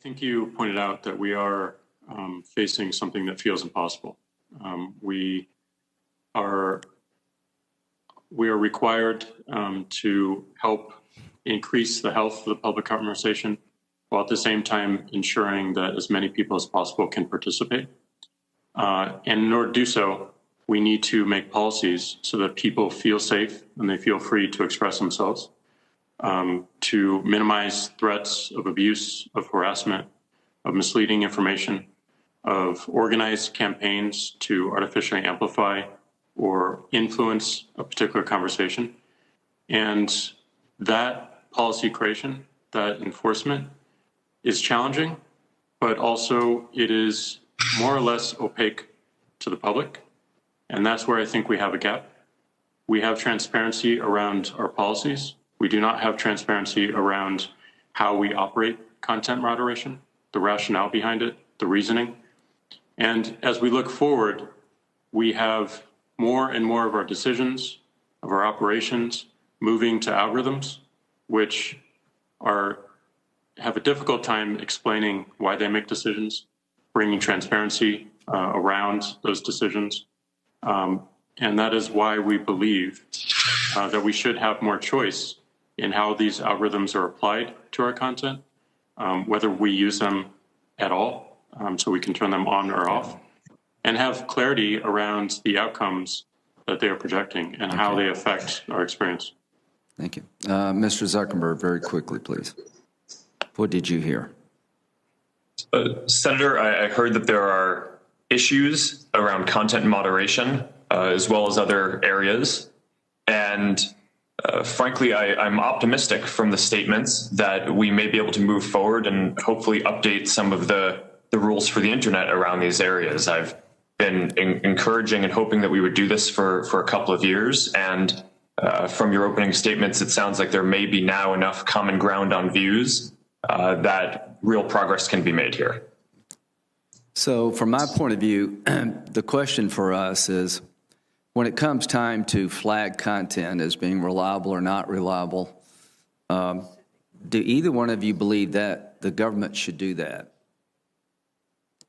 think you pointed out that we are facing something that feels impossible. We are required to help increase the health of the public conversation, while at the same time ensuring that as many people as possible can participate. And in order to do so, we need to make policies so that people feel safe and they feel free to express themselves, to minimize threats of abuse, of harassment, of misleading information, of organized campaigns to artificially amplify or influence a particular conversation. And that policy creation, that enforcement is challenging, but also it is more or less opaque to the public. And that's where I think we have a gap. We have transparency around our policies. We do not have transparency around how we operate content moderation, the rationale behind it, the reasoning. And as we look forward, we have more and more of our decisions, of our operations, moving to algorithms, which have a difficult time explaining why they make decisions, bringing transparency around those decisions. And that is why we believe that we should have more choice in how these algorithms are applied to our content, whether we use them at all, so we can turn them on or off, and have clarity around the outcomes that they are projecting and how they affect our experience. Thank you. Mr. Zuckerberg, very quickly, please. What did you hear? Senator, I heard that there are issues around content moderation, as well as other areas. And frankly, I'm optimistic from the statements that we may be able to move forward and hopefully update some of the rules for the internet around these areas. I've been encouraging and hoping that we would do this for a couple of years. And from your opening statements, it sounds like there may be now enough common ground on views that real progress can be made here. So from my point of view, the question for us is, when it comes time to flag content as being reliable or not reliable, do either one of you believe that the government should do that?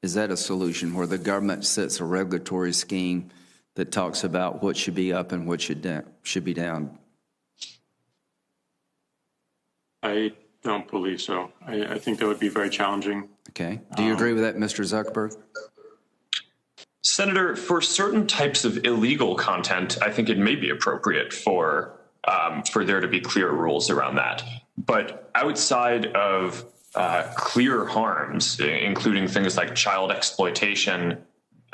Is that a solution where the government sets a regulatory scheme that talks about what should be up and what should be down? I don't believe so. I think that would be very challenging. Okay. Do you agree with that, Mr. Zuckerberg? Senator, for certain types of illegal content, I think it may be appropriate for there to be clear rules around that. But outside of clear harms, including things like child exploitation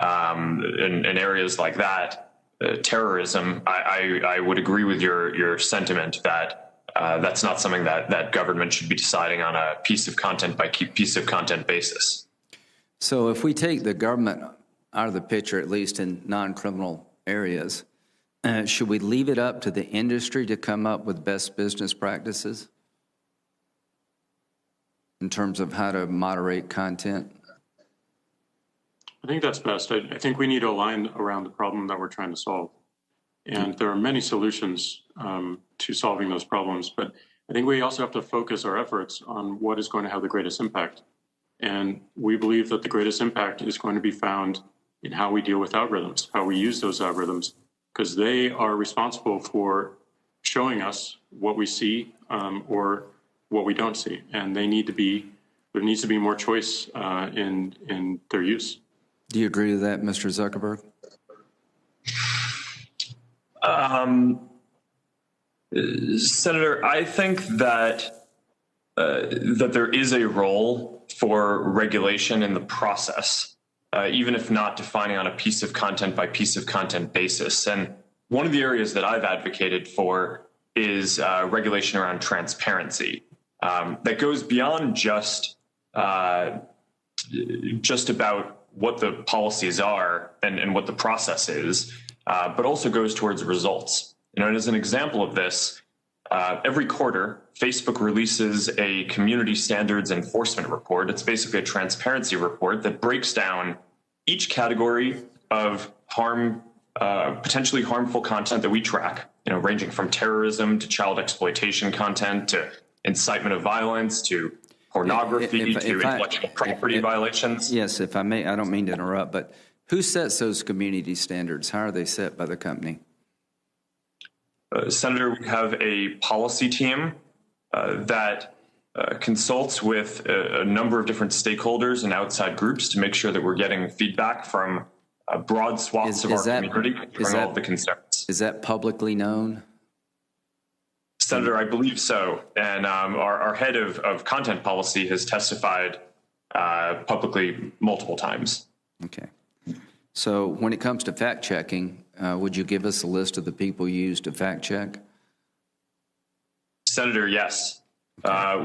in areas like that, terrorism, I would agree with your sentiment that that's not something that government should be deciding on a piece of content by piece of content basis. So if we take the government out of the picture, at least in non-criminal areas, should we leave it up to the industry to come up with best business practices in terms of how to moderate content? I think that's best. I think we need to align around the problem that we're trying to solve. And there are many solutions to solving those problems, but I think we also have to focus our efforts on what is going to have the greatest impact. And we believe that the greatest impact is going to be found in how we deal with algorithms, how we use those algorithms, because they are responsible for showing us what we see or what we don't see. And there needs to be more choice in their use. Do you agree with that, Mr. Zuckerberg? Senator, I think that there is a role for regulation in the process, even if not defining on a piece of content by piece of content basis. And one of the areas that I've advocated for is regulation around transparency that goes beyond just about what the policies are and what the process is, but also goes towards results. And as an example of this, every quarter, Facebook releases a community standards enforcement report. It's basically a transparency report that breaks down each category of potentially harmful content that we track, ranging from terrorism to child exploitation content to incitement of violence to pornography to intellectual property violations. Yes, if I may, I don't mean to interrupt, but who sets those community standards? How are they set by the company? Senator, we have a policy team that consults with a number of different stakeholders and outside groups to make sure that we're getting feedback from broad swaths of our community covering all of the concerns. Is that publicly known? Senator, I believe so. And our head of content policy has testified publicly multiple times. Okay. So when it comes to fact checking, would you give us a list of the people you use to fact check? Senator, yes.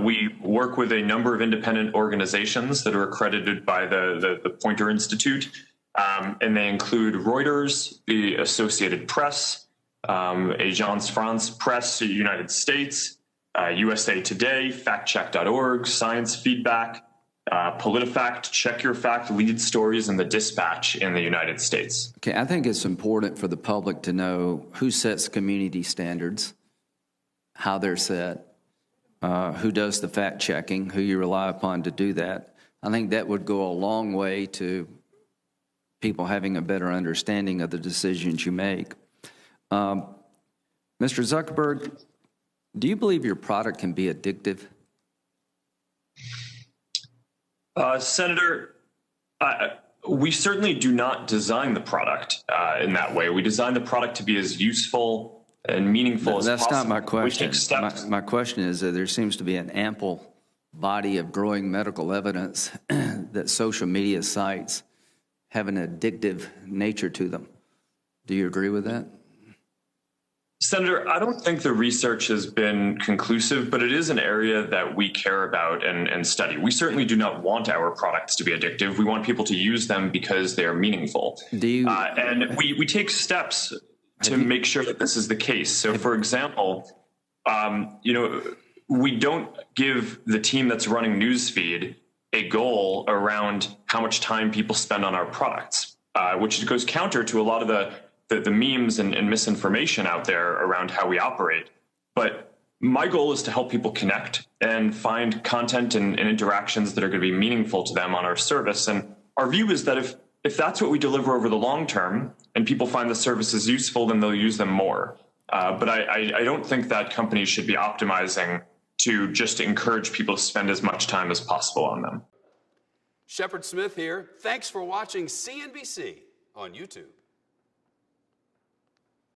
We work with a number of independent organizations that are accredited by the Poynter Institute, and they include Reuters, the Associated Press, Agence France Presse United States, USA Today, factcheck.org, Science Feedback, PolitiFact, Check Your Fact, Lead Stories, and The Dispatch in the United States. Okay, I think it's important for the public to know who sets community standards, how they're set, who does the fact checking, who you rely upon to do that. I think that would go a long way to people having a better understanding of the decisions you make. Mr. Zuckerberg, do you believe your product can be addictive? Senator, we certainly do not design the product in that way. We design the product to be as useful and meaningful as possible. That's not my question. We take steps. My question is that there seems to be an ample body of growing medical evidence that social media sites have an addictive nature to them. Do you agree with that? Senator, I don't think the research has been conclusive, but it is an area that we care about and study. We certainly do not want our products to be addictive. We want people to use them because they are meaningful. And we take steps to make sure that this is the case. So, for example, we don't give the team that's running Newsfeed a goal around how much time people spend on our products, which goes counter to a lot of the memes and misinformation out there around how we operate. But my goal is to help people connect and find content and interactions that are going to be meaningful to them on our service. And our view is that if that's what we deliver over the long term and people find the services useful, then they'll use them more. But I don't think that companies should be optimizing to just encourage people to spend as much time as possible on them. Shepard Smith here. Thanks for watching CNBC on YouTube.